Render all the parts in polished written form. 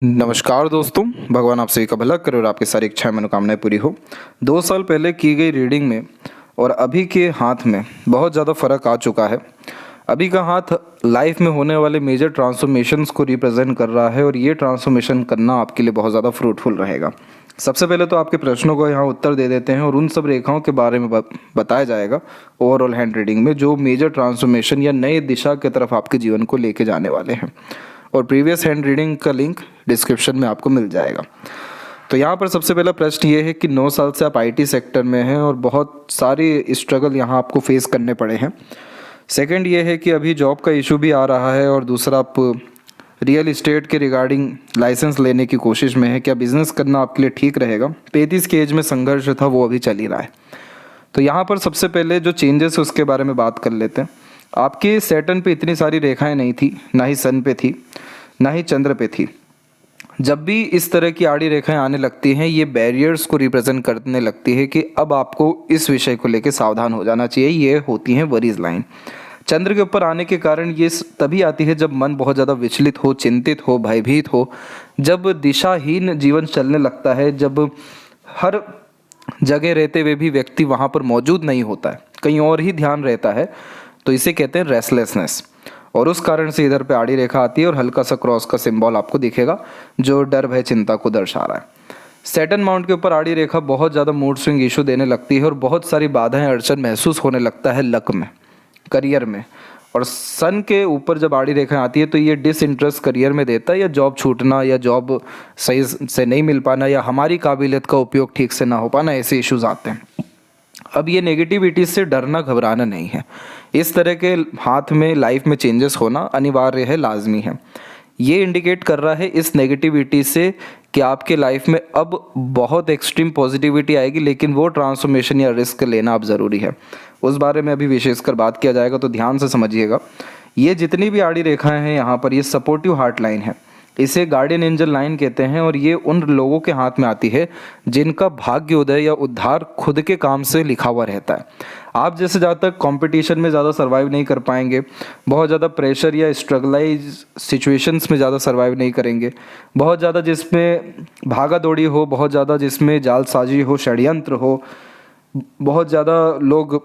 नमस्कार दोस्तों, भगवान आप सभी का भला करे और आपकी सारी इच्छाएं मनोकामनाएं पूरी हो। 2 साल पहले की गई रीडिंग में और अभी के हाथ में बहुत ज़्यादा फर्क आ चुका है। अभी का हाथ लाइफ में होने वाले मेजर ट्रांसफॉर्मेशंस को रिप्रेजेंट कर रहा है और ये ट्रांसफॉर्मेशन करना आपके लिए बहुत ज़्यादा फ्रूटफुल रहेगा। सबसे पहले तो आपके प्रश्नों को यहाँ उत्तर दे देते हैं और उन सब रेखाओं के बारे में बताया जाएगा ओवरऑल हैंड रीडिंग में, जो मेजर ट्रांसफॉर्मेशन या नए दिशा की तरफ आपके जीवन को लेके जाने वाले हैं। और प्रीवियस हैंड रीडिंग का लिंक डिस्क्रिप्शन में आपको मिल जाएगा। तो यहाँ पर सबसे पहला प्रश्न ये है कि 9 साल से आप आईटी सेक्टर में हैं और बहुत सारी स्ट्रगल यहाँ आपको फेस करने पड़े हैं। सेकंड ये है कि अभी जॉब का इशू भी आ रहा है और दूसरा आप रियल इस्टेट के रिगार्डिंग लाइसेंस लेने की कोशिश में है। क्या बिजनेस करना आपके लिए ठीक रहेगा? 35 के एज में संघर्ष था वो अभी चल ही रहा है। तो यहाँ पर सबसे पहले जो चेंजेस है उसके बारे में बात कर लेते हैं। आपके सैटर्न पे इतनी सारी रेखाएं नहीं थी, ना ही सन पे थी, ना ही चंद्र पे थी। जब भी इस तरह की आड़ी रेखाएं आने लगती हैं, ये बैरियर्स को रिप्रेजेंट करने लगती है कि अब आपको इस विषय को लेकर सावधान हो जाना चाहिए। ये होती हैं वरीज लाइन। चंद्र के ऊपर आने के कारण ये तभी आती है जब मन बहुत ज़्यादा विचलित हो, चिंतित हो, भयभीत हो, जब दिशाहीन जीवन चलने लगता है, जब हर जगह रहते हुए भी व्यक्ति वहाँ पर मौजूद नहीं होता है, कहीं और ही ध्यान रहता है। तो इसे कहते हैं रेस्टलेसनेस। और उस कारण से इधर पे आड़ी रेखा आती है और हल्का सा क्रॉस का सिंबल आपको दिखेगा जो डर भय चिंता को दर्शा रहा है। सैटर्न माउंट के ऊपर आड़ी रेखा बहुत ज़्यादा मूड स्विंग इशू देने लगती है और बहुत सारी बाधाएं अड़चन महसूस होने लगता है लक में, करियर में। और सन के ऊपर जब आड़ी रेखा आती है तो ये डिसइंटरेस्ट करियर में देता है, या जॉब छूटना, या जॉब सही से नहीं मिल पाना, या हमारी काबिलियत का उपयोग ठीक से ना हो पाना, ऐसे इश्यूज आते हैं। अब ये नेगेटिविटी से डरना घबराना नहीं है। इस तरह के हाथ में लाइफ में चेंजेस होना अनिवार्य है, लाजमी है। ये इंडिकेट कर रहा है इस नेगेटिविटी से कि आपके लाइफ में अब बहुत एक्सट्रीम पॉजिटिविटी आएगी, लेकिन वो ट्रांसफॉर्मेशन या रिस्क लेना अब ज़रूरी है। उस बारे में अभी विशेषकर बात किया जाएगा, तो ध्यान से समझिएगा। ये जितनी भी आड़ी रेखाएं हैं यहाँ पर, ये सपोर्टिव हार्ट लाइन है। इसे गार्डियन एंजल लाइन कहते हैं और ये उन लोगों के हाथ में आती है जिनका भाग्योदय या उद्धार खुद के काम से लिखा हुआ रहता है। आप जैसे ज़्यादा तक कंपटीशन में ज़्यादा सर्वाइव नहीं कर पाएंगे, बहुत ज़्यादा प्रेशर या स्ट्रगलाइज सिचुएशंस में ज़्यादा सर्वाइव नहीं करेंगे, बहुत ज़्यादा जिसमें भागा दौड़ी हो, बहुत ज़्यादा जिसमें जालसाजी हो, षड्यंत्र हो, बहुत ज़्यादा लोग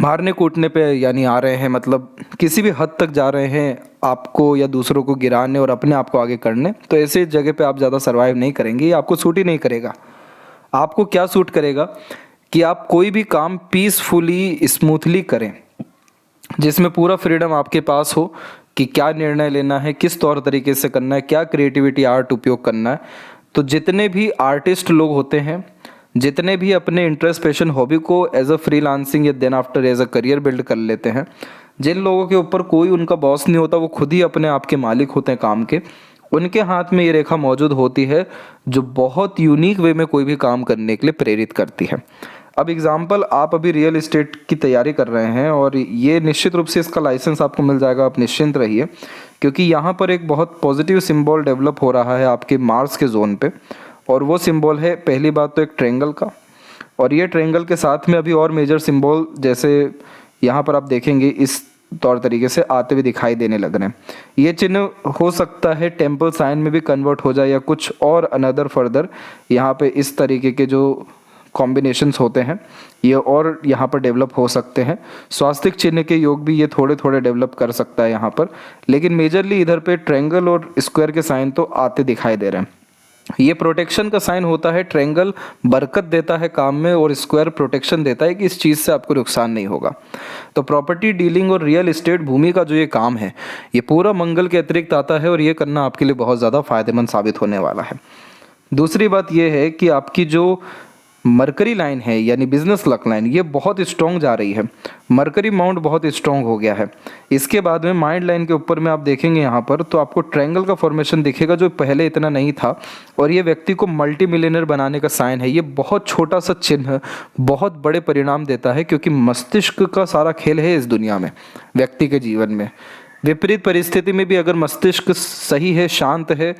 मारने कूटने पे यानी आ रहे हैं, मतलब किसी भी हद तक जा रहे हैं आपको या दूसरों को गिराने और अपने आप को आगे करने, तो ऐसे जगह पे आप ज़्यादा सर्वाइव नहीं करेंगे। ये आपको सूट ही नहीं करेगा। आपको क्या सूट करेगा कि आप कोई भी काम पीसफुली स्मूथली करें, जिसमें पूरा फ्रीडम आपके पास हो कि क्या निर्णय लेना है, किस तौर तरीके से करना है, क्या क्रिएटिविटी आर्ट उपयोग करना है। तो जितने भी आर्टिस्ट लोग होते हैं, जितने भी अपने इंटरेस्ट पैशन हॉबी को एज अ फ्रीलांसिंग या then after as a career build कर लेते हैं, जिन लोगों के ऊपर कोई उनका बॉस नहीं होता, वो खुद ही अपने आप के मालिक होते हैं काम के, उनके हाथ में ये रेखा मौजूद होती है जो बहुत यूनिक वे में कोई भी काम करने के लिए प्रेरित करती है। अब एग्जाम्पल, आप अभी रियल इस्टेट की तैयारी कर रहे हैं और ये निश्चित रूप से इसका लाइसेंस आपको मिल जाएगा, आप निश्चिंत रहिए, क्योंकि यहाँ पर एक बहुत पॉजिटिव सिंबल डेवलप हो रहा है आपके मार्स के जोन पे। और वो सिंबल है, पहली बात तो एक ट्रायंगल का, और ये ट्रायंगल के साथ में अभी और मेजर सिंबल जैसे यहाँ पर आप देखेंगे इस तौर तरीके से आते हुए दिखाई देने लग रहे हैं। ये चिन्ह हो सकता है टेम्पल साइन में भी कन्वर्ट हो जाए या कुछ और अनदर फर्दर यहाँ पे इस तरीके के जो कॉम्बिनेशंस होते हैं ये और यहाँ पर डेवलप हो सकते हैं। स्वास्तिक चिन्ह के योग भी ये थोड़े थोड़े डेवलप कर सकता है यहाँ पर, लेकिन मेजरली इधर पे ट्रायंगल और स्क्वायर के साइन तो आते दिखाई दे रहे हैं। ये प्रोटेक्शन का साइन होता है। ट्रायंगल बरकत देता है काम में और स्क्वायर प्रोटेक्शन देता है कि इस चीज़ से आपको नुकसान नहीं होगा। तो प्रॉपर्टी डीलिंग और रियल एस्टेट भूमि का जो ये काम है, ये पूरा मंगल के अतिरिक्त आता है और ये करना आपके लिए बहुत ज़्यादा फायदेमंद साबित होने वाला है। दूसरी बात ये है कि आपकी जो मरकरी लाइन है यानी बिजनेस लक लाइन, ये बहुत स्ट्रॉन्ग जा रही है। मरकरी माउंट बहुत स्ट्रॉन्ग हो गया है। इसके बाद में माइंड लाइन के ऊपर में आप देखेंगे यहाँ पर तो आपको ट्रायंगल का फॉर्मेशन दिखेगा जो पहले इतना नहीं था, और ये व्यक्ति को मल्टी मिलियनर बनाने का साइन है। ये बहुत छोटा सा चिन्ह बहुत बड़े परिणाम देता है, क्योंकि मस्तिष्क का सारा खेल है इस दुनिया में। व्यक्ति के जीवन में विपरीत परिस्थिति में भी अगर मस्तिष्क सही है, शांत है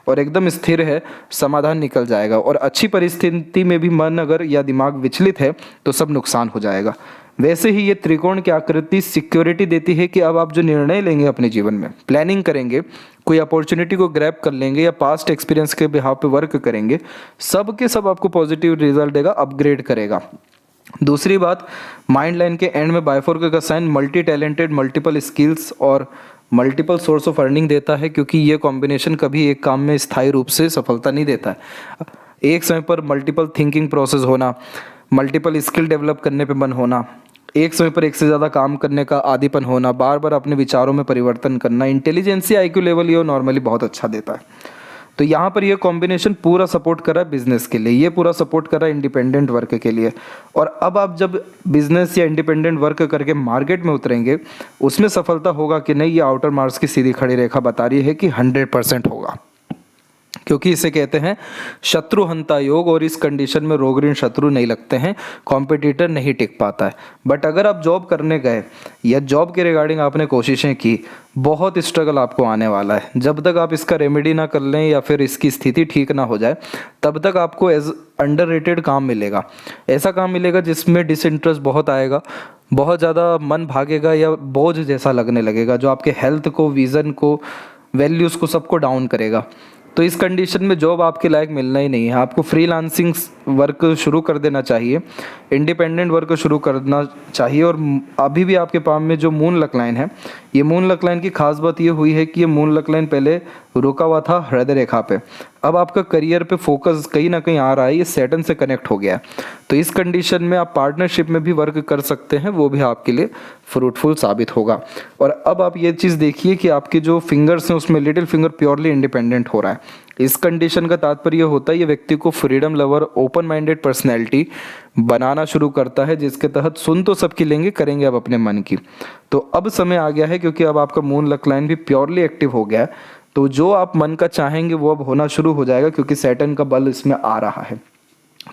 और एकदम स्थिर है, समाधान निकल जाएगा। और अच्छी परिस्थिति में भी मन अगर या दिमाग विचलित है तो सब नुकसान हो जाएगा। वैसे ही ये त्रिकोण की आकृति सिक्योरिटी देती है कि अब आप जो निर्णय लेंगे अपने जीवन में, प्लानिंग करेंगे, कोई अपॉर्चुनिटी को ग्रैब कर लेंगे या पास्ट एक्सपीरियंस के बिहाफ पे वर्क करेंगे, सब के सब आपको पॉजिटिव रिजल्ट देगा, अपग्रेड करेगा। दूसरी बात, माइंड लाइन के एंड में बाइफोरके का sign multi talented, multiple skills और मल्टीपल सोर्स ऑफ अर्निंग देता है, क्योंकि ये कॉम्बिनेशन कभी एक काम में स्थायी रूप से सफलता नहीं देता है। एक समय पर मल्टीपल थिंकिंग प्रोसेस होना, मल्टीपल स्किल डेवलप करने पे मन होना, एक समय पर एक से ज़्यादा काम करने का आदीपन होना, बार बार अपने विचारों में परिवर्तन करना, इंटेलिजेंसी IQ लेवल ये नॉर्मली बहुत अच्छा देता है। तो यहाँ पर ये कॉम्बिनेशन पूरा सपोर्ट कर रहा है बिजनेस के लिए, ये पूरा सपोर्ट कर रहा है इंडिपेंडेंट वर्क के लिए। और अब आप जब बिजनेस या इंडिपेंडेंट वर्क करके मार्केट में उतरेंगे, उसमें सफलता होगा कि नहीं, ये आउटर मार्क्स की सीधी खड़ी रेखा बता रही है कि 100% होगा, क्योंकि इसे कहते हैं शत्रुहंता योग, और इस कंडीशन में रोग ऋण शत्रु नहीं लगते हैं, कॉम्पिटिटर नहीं टिक पाता है। बट अगर आप जॉब करने गए या जॉब के रिगार्डिंग आपने कोशिशें की, बहुत स्ट्रगल आपको आने वाला है। जब तक आप इसका रेमेडी ना कर लें या फिर इसकी स्थिति ठीक ना हो जाए, तब तक आपको एज अंडररेटेड काम मिलेगा। ऐसा काम मिलेगा जिसमें डिसइंटरेस्ट बहुत आएगा, बहुत ज़्यादा मन भागेगा या बोझ जैसा लगने लगेगा, जो आपके हेल्थ को, विज़न को, वैल्यूज़ को, सबको डाउन करेगा। तो इस कंडीशन में जॉब आपके लायक मिलना ही नहीं है। आपको फ्रीलांसिंग वर्क शुरू कर देना चाहिए, इंडिपेंडेंट वर्क शुरू करना चाहिए। और अभी भी आपके पाम में जो मून लक लाइन है, ये मून लक लाइन की खास बात ये हुई है कि ये मून लक लाइन पहले रुका हुआ था हृदय रेखा पे, अब आपका करियर पे फोकस कहीं ना कहीं आ रहा है, ये सैटर्न से कनेक्ट हो गया है। तो इस कंडीशन में आप पार्टनरशिप में भी वर्क कर सकते हैं, वो भी आपके लिए फ्रूटफुल साबित होगा। और अब आप ये चीज़ देखिए कि आपके जो फिंगर्स हैं उसमें लिटिल फिंगर प्योरली इंडिपेंडेंट हो रहा है। इस कंडीशन का तात्पर्य होता है ये व्यक्ति को freedom lover, open minded personality बनाना शुरू करता है, जिसके तहत सुन तो सबकी लेंगे, करेंगे अब अपने मन की। तो अब समय आ गया है, क्योंकि अब आपका मून लक लाइन भी प्योरली एक्टिव हो गया है, तो जो आप मन का चाहेंगे वो अब होना शुरू हो जाएगा, क्योंकि सैटर्न का बल इसमें आ रहा है।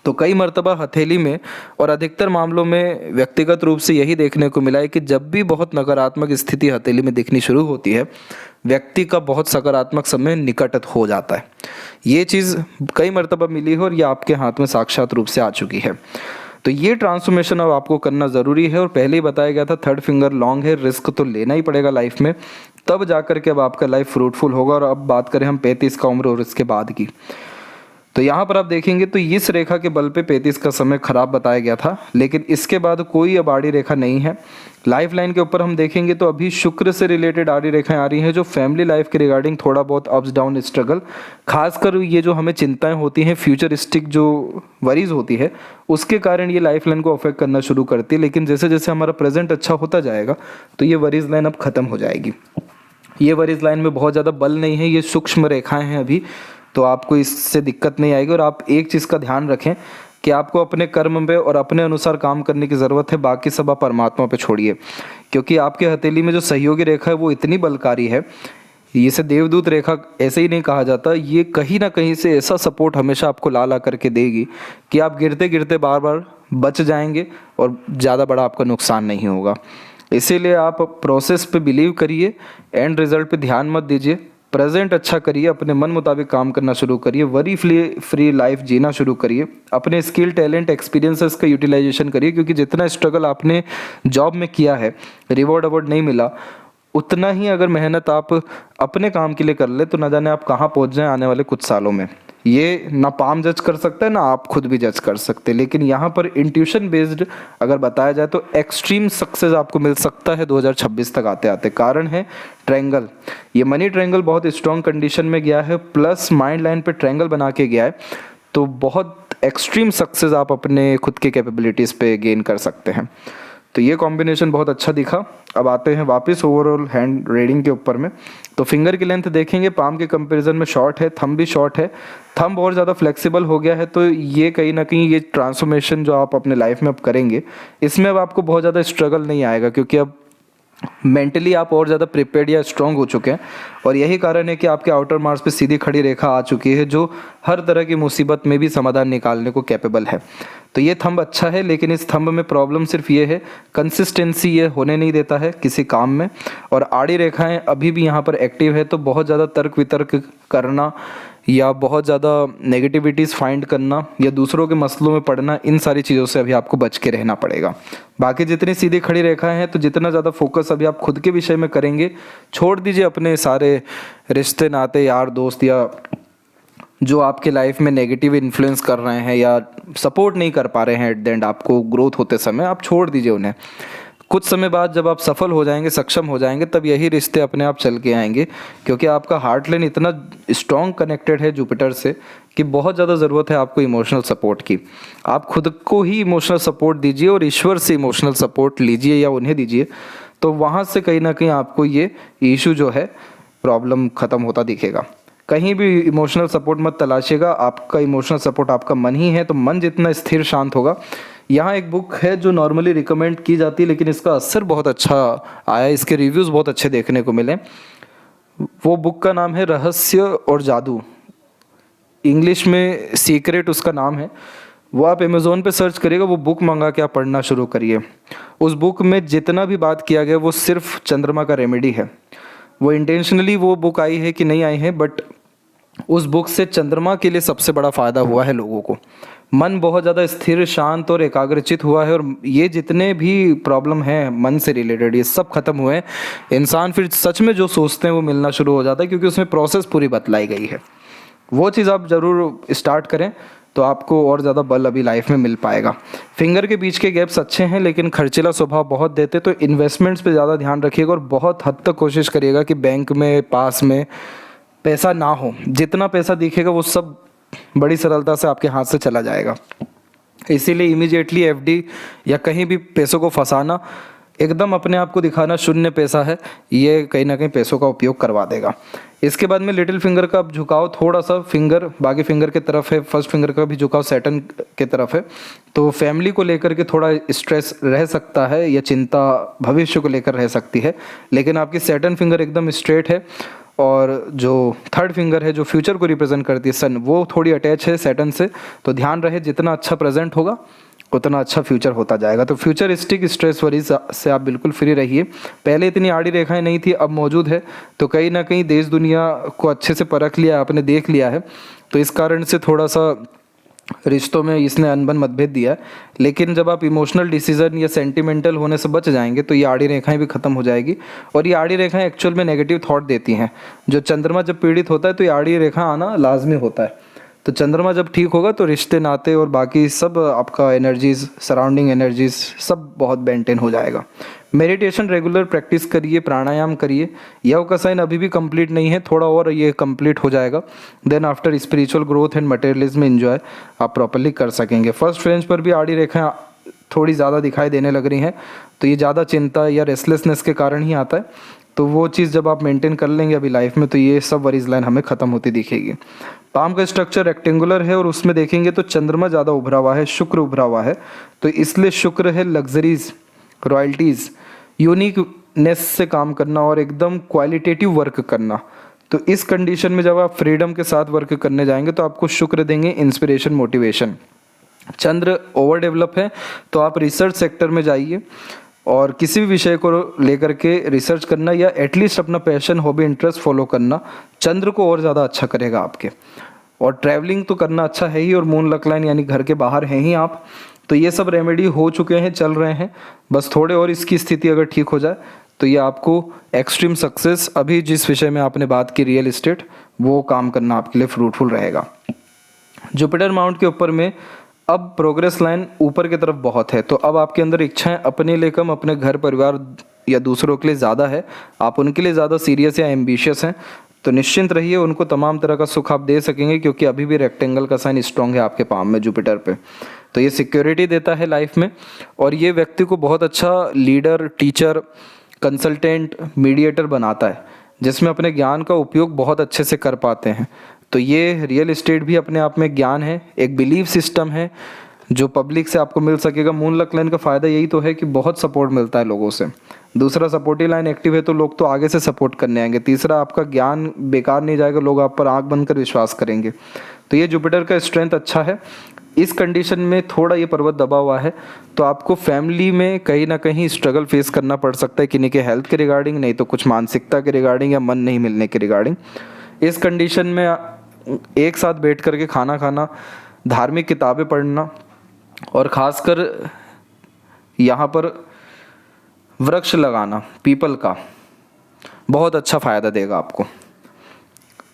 तो कई मर्तबा हथेली में और अधिकतर मामलों में व्यक्तिगत रूप से यही देखने को मिला है कि जब भी बहुत नकारात्मक स्थिति हथेली में दिखनी शुरू होती है, व्यक्ति का बहुत सकारात्मक समय निकट हो जाता है। ये चीज़ कई मर्तबा मिली है और ये आपके हाथ में साक्षात रूप से आ चुकी है। तो ये ट्रांसफॉर्मेशन अब आपको करना ज़रूरी है। और पहले ही बताया गया था, थर्ड फिंगर लॉन्ग है, रिस्क तो लेना ही पड़ेगा लाइफ में, तब जाकर के अब आपका लाइफ फ्रूटफुल होगा। और अब बात करें हम 35 का उम्र और इसके बाद की, तो यहाँ पर आप देखेंगे तो इस रेखा के बल पे 35 का समय खराब बताया गया था, लेकिन इसके बाद कोई अब आड़ी रेखा नहीं है। लाइफ लाइन के ऊपर हम देखेंगे तो अभी शुक्र से रिलेटेड आड़ी रेखाएं आ रही हैं, जो फैमिली लाइफ के रिगार्डिंग थोड़ा बहुत अप्स डाउन स्ट्रगल, खासकर ये जो हमें चिंताएं होती हैं, फ्यूचरिस्टिक जो वरीज होती है, उसके कारण ये लाइफ लाइन को अफेक्ट करना शुरू करती है। लेकिन जैसे जैसे हमारा प्रेजेंट अच्छा होता जाएगा तो ये वरीज लाइन अब खत्म हो जाएगी। ये वरीज लाइन में बहुत ज़्यादा बल नहीं है, ये सूक्ष्म रेखाएं हैं अभी, तो आपको इससे दिक्कत नहीं आएगी। और आप एक चीज़ का ध्यान रखें कि आपको अपने कर्म पे और अपने अनुसार काम करने की ज़रूरत है, बाकी सब आप परमात्मा पे छोड़िए, क्योंकि आपके हथेली में जो सहयोगी रेखा है वो इतनी बलकारी है, इसे देवदूत रेखा ऐसे ही नहीं कहा जाता, ये कहीं ना कहीं से ऐसा सपोर्ट हमेशा आपको ला ला करके देगी कि आप गिरते गिरते बार बार बच जाएंगे और ज़्यादा बड़ा आपका नुकसान नहीं होगा। इसीलिए आप प्रोसेस पे बिलीव करिए, एंड रिजल्ट पे ध्यान मत दीजिए, प्रेजेंट अच्छा करिए, अपने मन मुताबिक काम करना शुरू करिए, वरी फ्री लाइफ जीना शुरू करिए, अपने स्किल, टैलेंट, एक्सपीरियंसेस का यूटिलाइजेशन करिए, क्योंकि जितना स्ट्रगल आपने जॉब में किया है, रिवॉर्ड अवार्ड नहीं मिला, उतना ही अगर मेहनत आप अपने काम के लिए कर ले तो न जाने आप कहाँ पहुँच जाएं आने वाले कुछ सालों में। ये ना पाम जज कर सकता है, ना आप खुद भी जज कर सकते, लेकिन यहाँ पर इंट्यूशन बेस्ड अगर बताया जाए तो एक्सट्रीम सक्सेस आपको मिल सकता है 2026 तक आते आते। कारण है ट्रायंगल, ये मनी ट्रायंगल बहुत स्ट्रॉन्ग कंडीशन में गया है, प्लस माइंड लाइन पे ट्रायंगल बना के गया है, तो बहुत एक्सट्रीम सक्सेस आप अपने खुद के कैपेबिलिटीज़ पे गेन कर सकते हैं। तो ये कॉम्बिनेशन बहुत अच्छा दिखा। अब आते हैं वापस ओवरऑल हैंड रीडिंग के ऊपर में, तो फिंगर की लेंथ देखेंगे, पाम के कंपैरिजन में शॉर्ट है, थंब भी शॉर्ट है, थंब और ज़्यादा फ्लेक्सिबल हो गया है। तो ये कहीं ना कहीं ये ट्रांसफॉर्मेशन जो आप अपने लाइफ में अब करेंगे, इसमें अब आपको बहुत ज़्यादा स्ट्रगल नहीं आएगा, क्योंकि अब मेंटली आप और ज़्यादा प्रिपेयर्ड या स्ट्रॉन्ग हो चुके हैं। और यही कारण है कि आपके आउटर मार्स पे सीधी खड़ी रेखा आ चुकी है, जो हर तरह की मुसीबत में भी समाधान निकालने को कैपेबल है। तो ये थंब अच्छा है, लेकिन इस थंब में प्रॉब्लम सिर्फ ये है, कंसिस्टेंसी ये होने नहीं देता है किसी काम में। और आड़ी रेखाएं अभी भी यहाँ पर एक्टिव है, तो बहुत ज़्यादा तर्क वितर्क करना या बहुत ज़्यादा नेगेटिविटीज़ फाइंड करना या दूसरों के मसलों में पड़ना, इन सारी चीज़ों से अभी आपको बच के रहना पड़ेगा। बाकी जितनी सीधी खड़ी रेखाएं हैं, तो जितना ज़्यादा फोकस अभी आप खुद के विषय में करेंगे, छोड़ दीजिए अपने सारे रिश्ते नाते यार दोस्त या जो आपके लाइफ में नेगेटिव इन्फ्लुएंस कर रहे हैं या सपोर्ट नहीं कर पा रहे हैं एट द एंड आपको ग्रोथ होते समय, आप छोड़ दीजिए उन्हें। कुछ समय बाद जब आप सफल हो जाएंगे, सक्षम हो जाएंगे, तब यही रिश्ते अपने आप चल के आएंगे, क्योंकि आपका हार्ट लाइन इतना स्ट्रॉन्ग कनेक्टेड है जुपिटर से कि बहुत ज़्यादा ज़रूरत है आपको इमोशनल सपोर्ट की। आप खुद को ही इमोशनल सपोर्ट दीजिए और ईश्वर से इमोशनल सपोर्ट लीजिए या उन्हें दीजिए, तो वहाँ से कहीं ना कहीं आपको ये इशू जो है, प्रॉब्लम ख़त्म होता दिखेगा। कहीं भी इमोशनल सपोर्ट मत तलाशिएगा, आपका इमोशनल सपोर्ट आपका मन ही है, तो मन जितना स्थिर शांत होगा। यहाँ एक बुक है जो नॉर्मली रिकमेंड की जाती है, लेकिन इसका असर बहुत अच्छा आया, इसके रिव्यूज़ बहुत अच्छे देखने को मिले। वो बुक का नाम है रहस्य और जादू, इंग्लिश में सीक्रेट उसका नाम है। वो आप अमेज़ोन पे सर्च करिएगा, वो बुक मंगा के आप पढ़ना शुरू करिए। उस बुक में जितना भी बात किया गया वो सिर्फ चंद्रमा का रेमेडी है। वो इंटेंशनली वो बुक आई है कि नहीं आई है, बट उस बुक से चंद्रमा के लिए सबसे बड़ा फ़ायदा हुआ है लोगों को। मन बहुत ज़्यादा स्थिर, शांत और एकाग्रचित हुआ है, और ये जितने भी प्रॉब्लम हैं मन से रिलेटेड, ये सब खत्म हुए हैं। इंसान फिर सच में जो सोचते हैं वो मिलना शुरू हो जाता है, क्योंकि उसमें प्रोसेस पूरी बतलाई गई है। वो चीज़ आप ज़रूर स्टार्ट करें, तो आपको और ज़्यादा बल अभी लाइफ में मिल पाएगा। फिंगर के बीच के गैप्स अच्छे हैं, लेकिन खर्चीला स्वभाव बहुत देते, तो इन्वेस्टमेंट्स पे ज़्यादा ध्यान रखिएगा और बहुत हद तक कोशिश करिएगा कि बैंक में पास में पैसा ना हो। जितना पैसा दिखेगा वो सब बड़ी सरलता से आपके हाथ से चला जाएगा। इसीलिए इमीडिएटली एफडी या कहीं भी पैसों को फंसाना, एकदम अपने आप को दिखाना शून्य पैसा है, ये कहीं ना कहीं पैसों का उपयोग करवा देगा। इसके बाद में लिटिल फिंगर का झुकाव थोड़ा सा फिंगर बाकी फिंगर की तरफ है, फर्स्ट फिंगर का भी झुकाव सैटर्न के तरफ है, तो फैमिली को लेकर के थोड़ा स्ट्रेस रह सकता है या चिंता भविष्य को लेकर रह सकती है। लेकिन आपकी सैटर्न फिंगर एकदम स्ट्रेट है, और जो थर्ड फिंगर है जो फ्यूचर को रिप्रेजेंट करती है सन, वो थोड़ी अटैच है सैटर्न से। तो ध्यान रहे, जितना अच्छा प्रेजेंट होगा उतना अच्छा फ्यूचर होता जाएगा। तो फ्यूचरिस्टिक स्ट्रेस वरी से आप बिल्कुल फ्री रहिए। पहले इतनी आड़ी रेखाएं नहीं थी, अब मौजूद है, तो कहीं ना कहीं देश दुनिया को अच्छे से परख लिया, आपने देख लिया है, तो इस कारण से थोड़ा सा रिश्तों में इसने अनबन मतभेद दिया है। लेकिन जब आप इमोशनल डिसीजन या सेंटिमेंटल होने से बच जाएंगे, तो ये आड़ी रेखाएं भी खत्म हो जाएगी। और ये आड़ी रेखाएं एक्चुअल में नेगेटिव थॉट देती हैं। जो चंद्रमा जब पीड़ित होता है तो ये आड़ी रेखा आना लाजमी होता है। तो चंद्रमा जब ठीक होगा तो रिश्ते नाते और बाकी सब आपका एनर्जीज, सराउंडिंग एनर्जीज सब बहुत मेंटेन हो जाएगा। मेडिटेशन रेगुलर प्रैक्टिस करिए, प्राणायाम करिए। योग का साइन अभी भी कंप्लीट नहीं है, थोड़ा और ये कंप्लीट हो जाएगा, then after spiritual growth and materialism enjoy आप प्रॉपर्ली कर सकेंगे। फर्स्ट फ्रेंच पर भी आड़ी रेखाएं थोड़ी ज़्यादा दिखाई देने लग रही हैं, तो ये ज़्यादा चिंता या रेस्टलेसनेस के कारण ही आता है। तो वो चीज़ जब आप मेंटेन कर लेंगे अभी लाइफ में, तो ये सब वरीज लाइन हमें ख़त्म होती दिखेगी। पाम का स्ट्रक्चर रेक्टेंगुलर है, और उसमें देखेंगे तो चंद्रमा ज़्यादा उभरा हुआ है, शुक्र उभरा हुआ है, तो इसलिए शुक्र है लग्जरीज, रॉयल्टीज़, यूनिकनेस से काम करना और एकदम क्वालिटेटिव वर्क करना। तो इस कंडीशन में जब आप फ्रीडम के साथ वर्क करने जाएंगे तो आपको शुक्र देंगे इंस्पिरेशन, मोटिवेशन। चंद्र ओवर डेवलप है, तो आप रिसर्च सेक्टर में जाइए और किसी भी विषय को लेकर के रिसर्च करना या एटलीस्ट अपना पैशन, हॉबी, इंटरेस्ट फॉलो करना चंद्र को और ज़्यादा अच्छा करेगा आपके। और ट्रैवलिंग तो करना अच्छा है ही, और मून लक लाइन यानी घर के बाहर हैं ही आप, तो ये सब रेमेडी हो चुके हैं, चल रहे हैं, बस थोड़े और इसकी स्थिति अगर ठीक हो जाए तो ये आपको एक्सट्रीम सक्सेस, अभी जिस विषय में आपने बात की रियल इस्टेट, वो काम करना आपके लिए फ्रूटफुल रहेगा। जुपिटर माउंट के ऊपर में अब प्रोग्रेस लाइन ऊपर की तरफ बहुत है, तो अब आपके अंदर इच्छाएं अपने लिए कम, अपने घर परिवार या दूसरों के लिए ज़्यादा है। आप उनके लिए ज़्यादा सीरियस या एम्बिशियस हैं, तो निश्चिंत रहिए, उनको तमाम तरह का सुख आप दे सकेंगे, क्योंकि अभी भी रेक्टेंगल का साइन स्ट्रॉन्ग है आपके पाम में जुपिटर पे। तो ये सिक्योरिटी देता है लाइफ में, और ये व्यक्ति को बहुत अच्छा लीडर, टीचर, कंसल्टेंट, मीडिएटर बनाता है, जिसमें अपने ज्ञान का उपयोग बहुत अच्छे से कर पाते हैं। तो ये रियल इस्टेट भी अपने आप में ज्ञान है, एक बिलीफ सिस्टम है जो पब्लिक से आपको मिल सकेगा। मून लक लाइन का फ़ायदा यही तो है कि बहुत सपोर्ट मिलता है लोगों से। दूसरा, सपोर्टिव लाइन एक्टिव है तो लोग तो आगे से सपोर्ट करने आएंगे। तीसरा, आपका ज्ञान बेकार नहीं जाएगा, लोग आप पर आंख बंद कर विश्वास करेंगे। तो ये जुपिटर का स्ट्रेंथ अच्छा है। इस कंडीशन में थोड़ा ये पर्वत दबा हुआ है, तो आपको फैमिली में कहीं ना कहीं स्ट्रगल फेस करना पड़ सकता है, किन्हीं के हेल्थ के रिगार्डिंग, नहीं तो कुछ मानसिकता के रिगार्डिंग या मन नहीं मिलने के रिगार्डिंग। इस कंडीशन में एक साथ बैठ कर के खाना खाना, धार्मिक किताबें पढ़ना और ख़ासकर यहाँ पर वृक्ष लगाना पीपल का बहुत अच्छा फ़ायदा देगा आपको।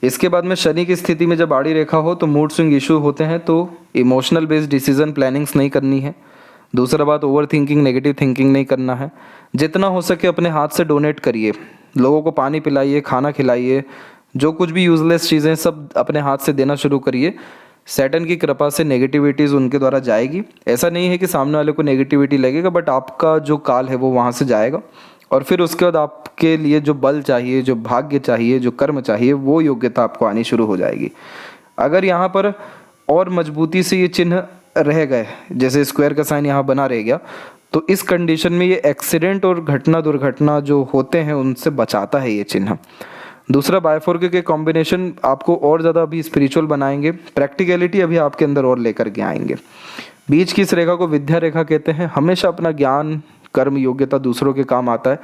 इसके बाद में शनि की स्थिति में जब आड़ी रेखा हो तो मूड स्विंग इशू होते हैं, तो इमोशनल बेस्ड डिसीजन प्लानिंग्स नहीं करनी है। दूसरा बात, ओवर थिंकिंग नेगेटिव थिंकिंग नहीं करना है। जितना हो सके अपने हाथ से डोनेट करिए, लोगों को पानी पिलाइए, खाना खिलाइए, जो कुछ भी यूजलेस चीज़ें सब अपने हाथ से देना शुरू करिए। सैटर्न की कृपा से नेगेटिविटीज़ उनके द्वारा जाएगी। ऐसा नहीं है कि सामने वाले को नेगेटिविटी लगेगा, बट आपका जो काल है वो वहाँ से जाएगा और फिर उसके बाद आपके लिए जो बल चाहिए, जो भाग्य चाहिए, जो कर्म चाहिए, वो योग्यता आपको आनी शुरू हो जाएगी। अगर यहाँ पर और मजबूती से ये चिन्ह रह गए, जैसे स्क्वायर का साइन यहाँ बना रह गया, तो इस कंडीशन में ये एक्सीडेंट और घटना दुर्घटना जो होते हैं उनसे बचाता है ये चिन्ह। दूसरा, बायफोर्क के कॉम्बिनेशन आपको और ज़्यादा अभी स्पिरिचुअल बनाएंगे, प्रैक्टिकलिटी अभी आपके अंदर और लेकर के आएंगे। बीच की इस रेखा को विद्या रेखा कहते हैं। हमेशा अपना ज्ञान कर्म योग्यता दूसरों के काम आता है।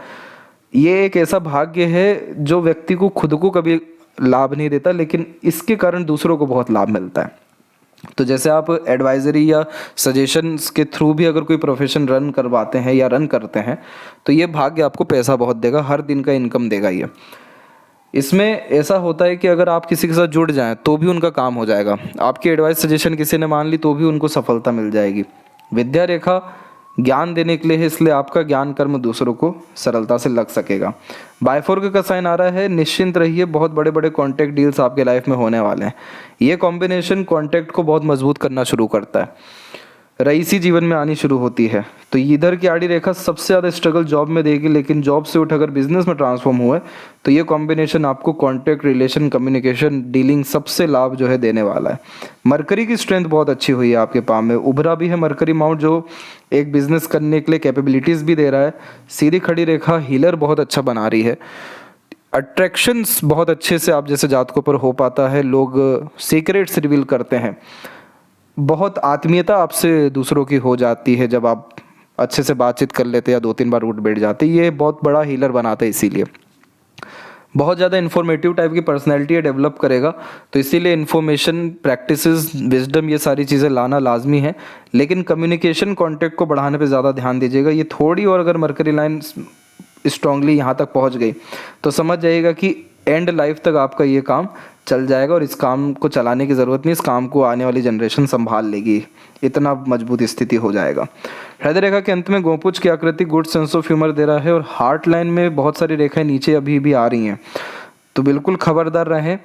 ये एक ऐसा भाग्य है जो व्यक्ति को खुद को कभी लाभ नहीं देता, लेकिन इसके कारण दूसरों को बहुत लाभ मिलता है। तो जैसे आप एडवाइजरी या सजेशंस के थ्रू भी अगर कोई प्रोफेशन रन करवाते हैं या रन करते हैं, तो ये भाग्य आपको पैसा बहुत देगा, हर दिन का इनकम देगा ये। इसमें ऐसा होता है कि अगर आप किसी के साथ जुड़ जाएं तो भी उनका काम हो जाएगा। आपकी एडवाइस सजेशन किसी ने मान ली तो भी उनको सफलता मिल जाएगी। विद्या रेखा ज्ञान देने के लिए है, इसलिए आपका ज्ञान कर्म दूसरों को सरलता से लग सकेगा। बायफोर्क का साइन आ रहा है, निश्चिंत रहिए, बहुत बड़े बड़े कॉन्टैक्ट डील्स आपके लाइफ में होने वाले हैं। ये कॉम्बिनेशन कॉन्टैक्ट को बहुत मजबूत करना शुरू करता है, रईसी जीवन में आनी शुरू होती है। तो इधर की आड़ी रेखा सबसे ज़्यादा स्ट्रगल जॉब में देगी, लेकिन जॉब से उठ अगर बिजनेस में ट्रांसफॉर्म हुआ है तो ये कॉम्बिनेशन आपको कॉन्टैक्ट, रिलेशन, कम्युनिकेशन, डीलिंग सबसे लाभ जो है देने वाला है। मरकरी की स्ट्रेंथ बहुत अच्छी हुई है आपके पाम में, उभरा भी है मरकरी माउंट, जो एक बिजनेस करने के लिए कैपेबिलिटीज़ भी दे रहा है। सीधी खड़ी रेखा हीलर बहुत अच्छा बना रही है। अट्रैक्शंस बहुत अच्छे से आप जैसे जातकों पर हो पाता है, लोग सीक्रेट्स रिवील करते हैं, बहुत आत्मीयता आपसे दूसरों की हो जाती है जब आप अच्छे से बातचीत कर लेते या 2-3 बार उठ बैठ जाते। ये बहुत बड़ा हीलर बनाता है, इसीलिए बहुत ज़्यादा इन्फॉर्मेटिव टाइप की पर्सनैलिटी डेवलप करेगा। तो इसीलिए इन्फॉर्मेशन, प्रैक्टिसेस, विजडम, ये सारी चीज़ें लाना लाजमी है, लेकिन कम्युनिकेशन कॉन्टैक्ट को बढ़ाने पे ज़्यादा ध्यान दीजिएगा। ये थोड़ी और अगर मरकरी लाइन स्ट्रांगली यहाँ तक पहुँच गई तो समझ जाइएगा कि एंड लाइफ तक आपका ये काम चल जाएगा और इस काम को चलाने की ज़रूरत नहीं, इस काम को आने वाली जनरेशन संभाल लेगी, इतना मजबूत स्थिति हो जाएगा। हृदय रेखा के अंत में गोपुज की आकृति गुड सेंस ऑफ ह्यूमर दे रहा है और हार्ट लाइन में बहुत सारी रेखाएं नीचे अभी भी आ रही हैं, तो बिल्कुल खबरदार रहें।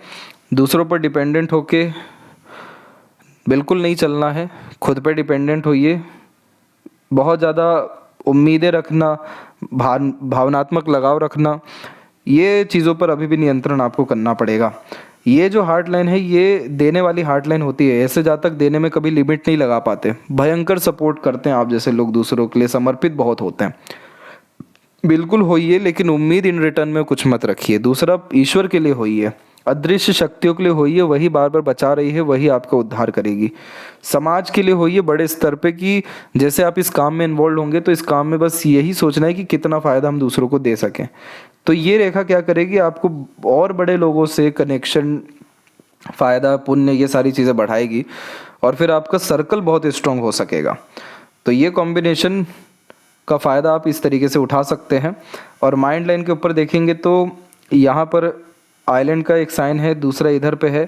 दूसरों पर डिपेंडेंट होके बिल्कुल नहीं चलना है, खुद पर डिपेंडेंट होइए। बहुत ज़्यादा उम्मीदें रखना, भावनात्मक लगाव रखना, ये चीज़ों पर अभी भी नियंत्रण आपको करना पड़ेगा। ये जो हार्ट लाइन है ये देने वाली हार्ट लाइन होती है, ऐसे जातक देने में कभी लिमिट नहीं लगा पाते, भयंकर सपोर्ट करते हैं आप जैसे लोग, दूसरों के लिए समर्पित बहुत होते हैं। बिल्कुल होइए, लेकिन उम्मीद इन रिटर्न में कुछ मत रखिए। दूसरा, ईश्वर के लिए होइए, अदृश्य शक्तियों के लिए होइए, वही बार बार बचा रही है, वही आपका उद्धार करेगी। समाज के लिए होइए बड़े स्तर पे, कि जैसे आप इस काम में इन्वॉल्व होंगे तो इस काम में बस यही सोचना है कि कितना फ़ायदा हम दूसरों को दे सकें। तो ये रेखा क्या करेगी, आपको और बड़े लोगों से कनेक्शन, फ़ायदा, पुण्य, ये सारी चीज़ें बढ़ाएगी और फिर आपका सर्कल बहुत स्ट्रांग हो सकेगा। तो ये कॉम्बिनेशन का फ़ायदा आप इस तरीके से उठा सकते हैं। और माइंड लाइन के ऊपर देखेंगे तो यहाँ पर आइलैंड का एक साइन है, दूसरा इधर पे है,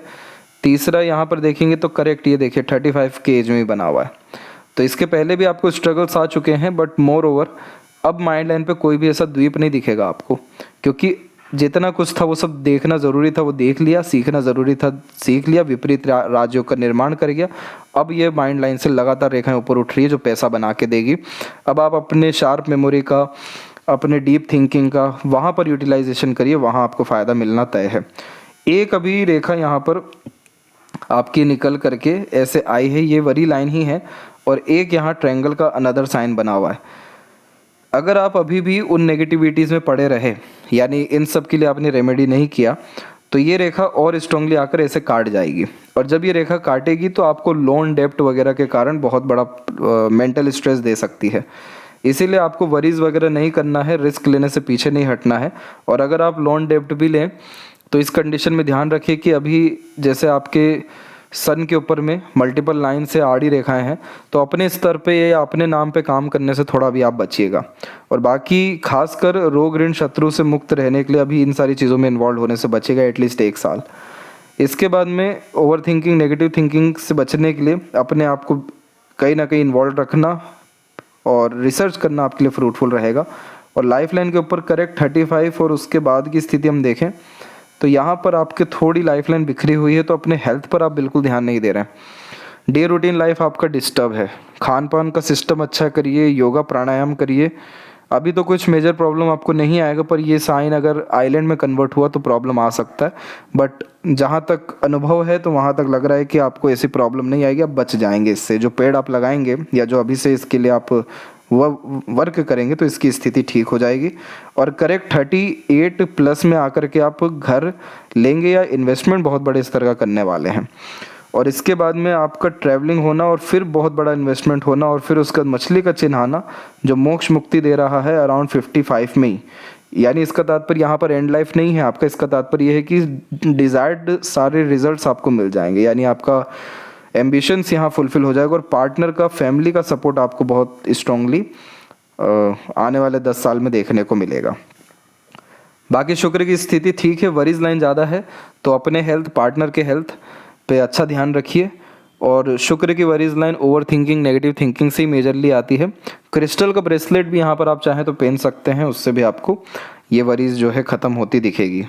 तीसरा यहाँ पर देखेंगे तो करेक्ट, ये देखिए 35 के एज में ही बना हुआ है। तो इसके पहले भी आपको स्ट्रगल्स आ चुके हैं, बट मोर ओवर अब माइंड लाइन पे कोई भी ऐसा द्वीप नहीं दिखेगा आपको, क्योंकि जितना कुछ था वो सब देखना ज़रूरी था वो देख लिया, सीखना ज़रूरी था सीख लिया, विपरीत राज्यों का निर्माण कर गया। अब ये माइंड लाइन से लगातार रेखाएं ऊपर उठ रही है जो पैसा बना के देगी। अब आप अपने शार्प मेमोरी का, अपने डीप थिंकिंग का वहाँ पर यूटिलाइजेशन करिए, वहाँ आपको फ़ायदा मिलना तय है। एक अभी रेखा यहाँ पर आपकी निकल करके ऐसे आई है, ये वरी लाइन ही है, और एक यहाँ ट्रायंगल का अनदर साइन बना हुआ है। अगर आप अभी भी उन नेगेटिविटीज़ में पड़े रहे, यानी इन सब के लिए आपने रेमेडी नहीं किया, तो ये रेखा और स्ट्रांगली आकर ऐसे काट जाएगी, और जब ये रेखा काटेगी तो आपको लोन डेप्ट वगैरह के कारण बहुत बड़ा मेंटल स्ट्रेस दे सकती है। इसीलिए आपको वरीज वगैरह नहीं करना है, रिस्क लेने से पीछे नहीं हटना है। और अगर आप लोन डेप्ट भी लें तो इस कंडीशन में ध्यान रखिए कि अभी जैसे आपके सन के ऊपर में मल्टीपल लाइन से आड़ी रेखाएं हैं, तो अपने स्तर पे या अपने नाम पे काम करने से थोड़ा भी आप बचिएगा। और बाकी खासकर रोग ऋण शत्रु से मुक्त रहने के लिए अभी इन सारी चीज़ों में इन्वॉल्व होने से बचेगा एटलीस्ट 1 साल। इसके बाद में ओवर थिंकिंग, नेगेटिव थिंकिंग से बचने के लिए अपने आप को कहीं ना कहीं इन्वॉल्व रखना और रिसर्च करना आपके लिए फ्रूटफुल रहेगा। और लाइफ लाइन के ऊपर करेक्ट 35 और उसके बाद की स्थिति हम देखें तो यहाँ पर आपके थोड़ी लाइफ लाइन बिखरी हुई है, तो अपने हेल्थ पर आप बिल्कुल ध्यान नहीं दे रहे हैं। डे रूटीन लाइफ आपका डिस्टर्ब है, खान पान का सिस्टम अच्छा करिए, योगा प्राणायाम करिए। अभी तो कुछ मेजर प्रॉब्लम आपको नहीं आएगा, पर ये साइन अगर आइलैंड में कन्वर्ट हुआ तो प्रॉब्लम आ सकता है। बट जहाँ तक अनुभव है तो वहाँ तक लग रहा है कि आपको ऐसी प्रॉब्लम नहीं आएगी, आप बच जाएंगे इससे। जो पेड़ आप लगाएंगे या जो अभी से इसके लिए आप वर्क करेंगे तो इसकी स्थिति ठीक हो जाएगी। और करेक्ट 38 प्लस में आकर के आप घर लेंगे या इन्वेस्टमेंट बहुत बड़े स्तर का करने वाले हैं। और इसके बाद में आपका ट्रैवलिंग होना और फिर बहुत बड़ा इन्वेस्टमेंट होना और फिर उसका मछली का चिन्ह आना जो मोक्ष मुक्ति दे रहा है अराउंड 55 में ही। यानी इसका तात्पर्य यहाँ पर एंड लाइफ नहीं है आपका, इसका तात्पर्य यह है कि डिजायर्ड सारे रिजल्ट्स आपको मिल जाएंगे, यानी आपका एम्बिशंस यहाँ फुलफिल हो जाएगा। और पार्टनर का, फैमिली का सपोर्ट आपको बहुत स्ट्रांगली आने वाले 10 साल में देखने को मिलेगा। बाकी शुक्र की स्थिति ठीक है, वरीज लाइन ज़्यादा है, तो अपने हेल्थ, पार्टनर के हेल्थ पे अच्छा ध्यान रखिए। और शुक्र की worries line over thinking, negative thinking से ही मेजरली आती है। क्रिस्टल का ब्रेसलेट भी यहाँ पर आप चाहें तो पहन सकते हैं, उससे भी आपको ये वरीज जो है ख़त्म होती दिखेगी।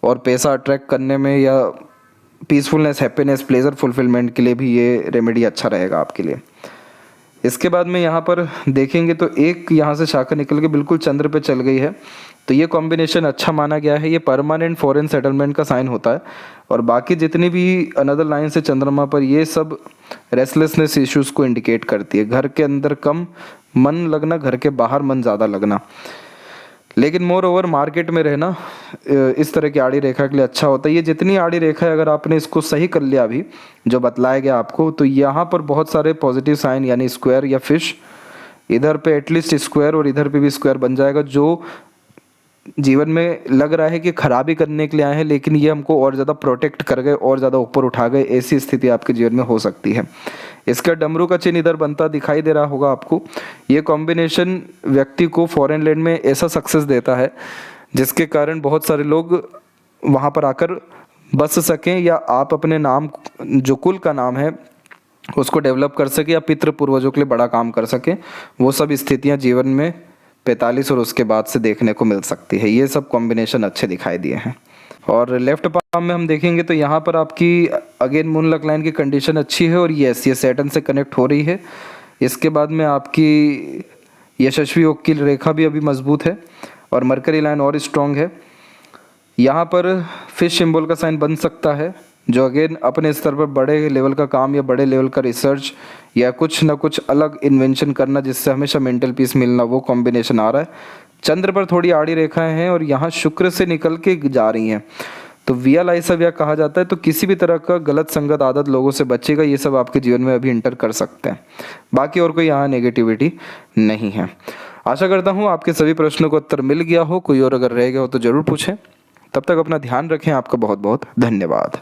और पैसा अट्रैक्ट करने में या पीसफुलनेस, हैप्पीनेस, प्लेजर फुलफिलमेंट के लिए भी ये रेमेडी अच्छा रहेगा आपके लिए। इसके बाद में यहाँ पर देखेंगे तो एक यहाँ से शाखा निकल के बिल्कुल चंद्र पे चल गई है, तो ये कॉम्बिनेशन अच्छा माना गया है। ये परमानेंट फॉरेन सेटलमेंट का साइन होता है। और बाकी जितनी भी अनदर लाइन से चंद्रमा पर, ये सब रेस्टलेसनेस इश्यूज को इंडिकेट करती है। घर के अंदर कम मन लगना, घर के बाहर मन ज़्यादा लगना। लेकिन मोर ओवर मार्केट में रहना इस तरह की आड़ी रेखा के लिए अच्छा होता है। ये जितनी आड़ी रेखा है अगर आपने इसको सही कर लिया अभी जो बतलाया गया आपको, तो यहाँ पर बहुत सारे पॉजिटिव साइन यानी स्क्वायर या फिश, इधर पे एटलीस्ट स्क्वायर और इधर पे भी स्क्वायर बन जाएगा, जो जीवन में लग रहा है कि खराबी करने के लिए आए हैं, लेकिन ये हमको और ज़्यादा प्रोटेक्ट कर गए और ज़्यादा ऊपर उठा गए। ऐसी स्थिति आपके जीवन में हो सकती है। इसका डमरू का चिन्ह इधर बनता दिखाई दे रहा होगा आपको। ये कॉम्बिनेशन व्यक्ति को फॉरेन लैंड में ऐसा सक्सेस देता है जिसके कारण बहुत सारे लोग वहाँ पर आकर बस सकें, या आप अपने नाम, जो कुल का नाम है, उसको डेवलप कर सके, या पितृ पूर्वजों के लिए बड़ा काम कर सके। वो सब स्थितियाँ जीवन में 45 और उसके बाद से देखने को मिल सकती है। ये सब कॉम्बिनेशन अच्छे दिखाई दिए हैं। और लेफ्ट पाम में हम देखेंगे तो यहाँ पर आपकी अगेन मून लक लाइन की कंडीशन अच्छी है और ये सैटर्न से कनेक्ट हो रही है। इसके बाद में आपकी यशस्वी योग की रेखा भी अभी मजबूत है और मरकरी लाइन और स्ट्रॉन्ग है। यहाँ पर फिश सिंबल का साइन बन सकता है, जो अगेन अपने स्तर पर बड़े लेवल का काम या बड़े लेवल का रिसर्च या कुछ ना कुछ अलग इन्वेंशन करना जिससे हमेशा मेंटल पीस मिलना, वो कॉम्बिनेशन आ रहा है। चंद्र पर थोड़ी आड़ी रेखाएं हैं और यहाँ शुक्र से निकल के जा रही हैं, तो विया लाइसव्या कहा जाता है। तो किसी भी तरह का गलत संगत आदत लोगों से बचेगा, ये सब आपके जीवन में अभी इंटर कर सकते हैं। बाकी और कोई यहाँ नेगेटिविटी नहीं है। आशा करता हूँ आपके सभी प्रश्नों का उत्तर मिल गया हो। कोई और अगर रह गया हो तो ज़रूर पूछें। तब तक अपना ध्यान रखें। आपका बहुत बहुत धन्यवाद।